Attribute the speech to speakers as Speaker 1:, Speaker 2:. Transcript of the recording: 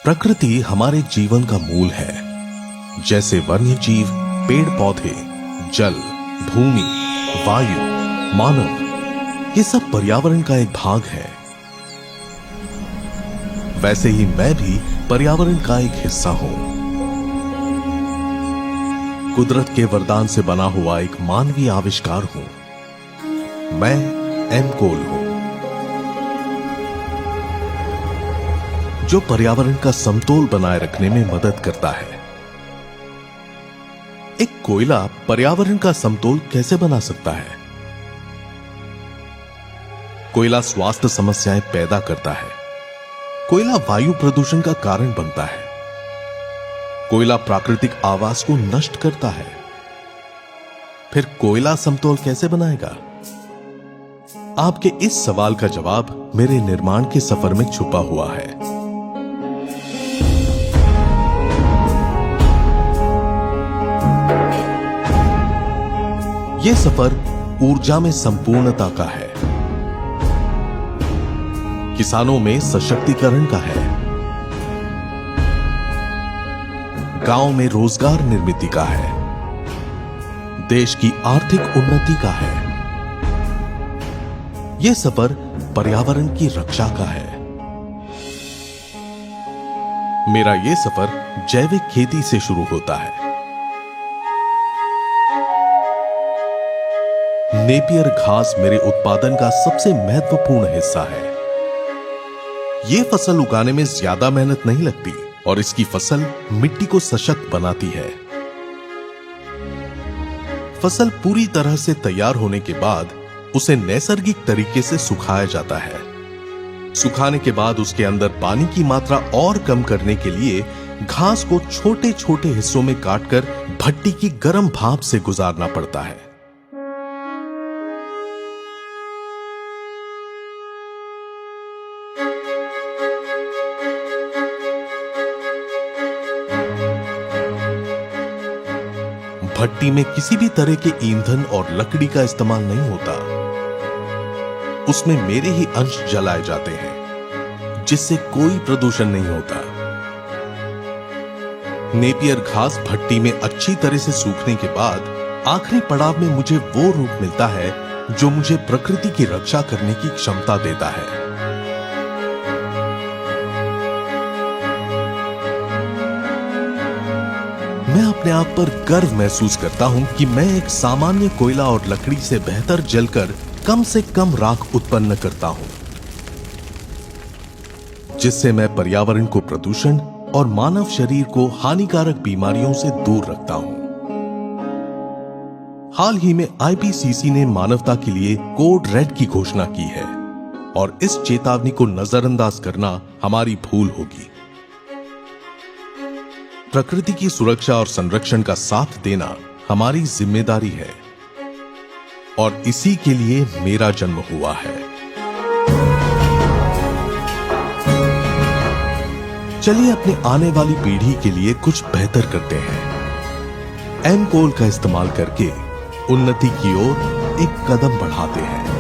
Speaker 1: प्रकृति हमारे जीवन का मूल है। जैसे वन्य जीव, पेड़ पौधे, जल, भूमि, वायु, मानव, ये सब पर्यावरण का एक भाग है। वैसे ही मैं भी पर्यावरण का एक हिस्सा हूं। कुदरत के वरदान से बना हुआ एक मानवीय आविष्कार हूं। मैं एम कोल हूं, जो पर्यावरण का समतोल बनाए रखने में मदद करता है। एक कोयला पर्यावरण का समतोल कैसे बना सकता है? कोयला स्वास्थ्य समस्याएं पैदा करता है। कोयला वायु प्रदूषण का कारण बनता है। कोयला प्राकृतिक आवास को नष्ट करता है। फिर कोयला समतोल कैसे बनाएगा? आपके इस सवाल का जवाब मेरे निर्माण के सफर में छुपा हुआ है। यह सफर ऊर्जा में संपूर्णता का है, किसानों में सशक्तिकरण का है, गांव में रोजगार निर्मित का है, देश की आर्थिक उन्नति का है। यह सफर पर्यावरण की रक्षा का है। मेरा यह सफर जैविक खेती से शुरू होता है। नेपियर घास मेरे उत्पादन का सबसे महत्वपूर्ण हिस्सा है। यह फसल उगाने में ज्यादा मेहनत नहीं लगती और इसकी फसल मिट्टी को सशक्त बनाती है। फसल पूरी तरह से तैयार होने के बाद उसे नैसर्गिक तरीके से सुखाया जाता है। सुखाने के बाद उसके अंदर पानी की मात्रा और कम करने के लिए घास को छोटे छोटे हिस्सों में काटकर भट्टी की गर्म भाप से गुजारना पड़ता है। भट्टी में किसी भी तरह के ईंधन और लकड़ी का इस्तेमाल नहीं होता। उसमें मेरे ही अंश जलाए जाते हैं, जिससे कोई प्रदूषण नहीं होता। नेपियर घास भट्टी में अच्छी तरह से सूखने के बाद आखिरी पड़ाव में मुझे वो रूप मिलता है जो मुझे प्रकृति की रक्षा करने की क्षमता देता है। मैं अपने आप पर गर्व महसूस करता हूं कि मैं एक सामान्य कोयला और लकड़ी से बेहतर जलकर कम से कम राख उत्पन्न करता हूं, जिससे मैं पर्यावरण को प्रदूषण और मानव शरीर को हानिकारक बीमारियों से दूर रखता हूं। हाल ही में आईपीसीसी ने मानवता के लिए कोड रेड की घोषणा की है और इस चेतावनी को नजरअंदाज करना हमारी भूल होगी। प्रकृति की सुरक्षा और संरक्षण का साथ देना हमारी जिम्मेदारी है और इसी के लिए मेरा जन्म हुआ है। चलिए अपने आने वाली पीढ़ी के लिए कुछ बेहतर करते हैं। एम कोल का इस्तेमाल करके उन्नति की ओर एक कदम बढ़ाते हैं।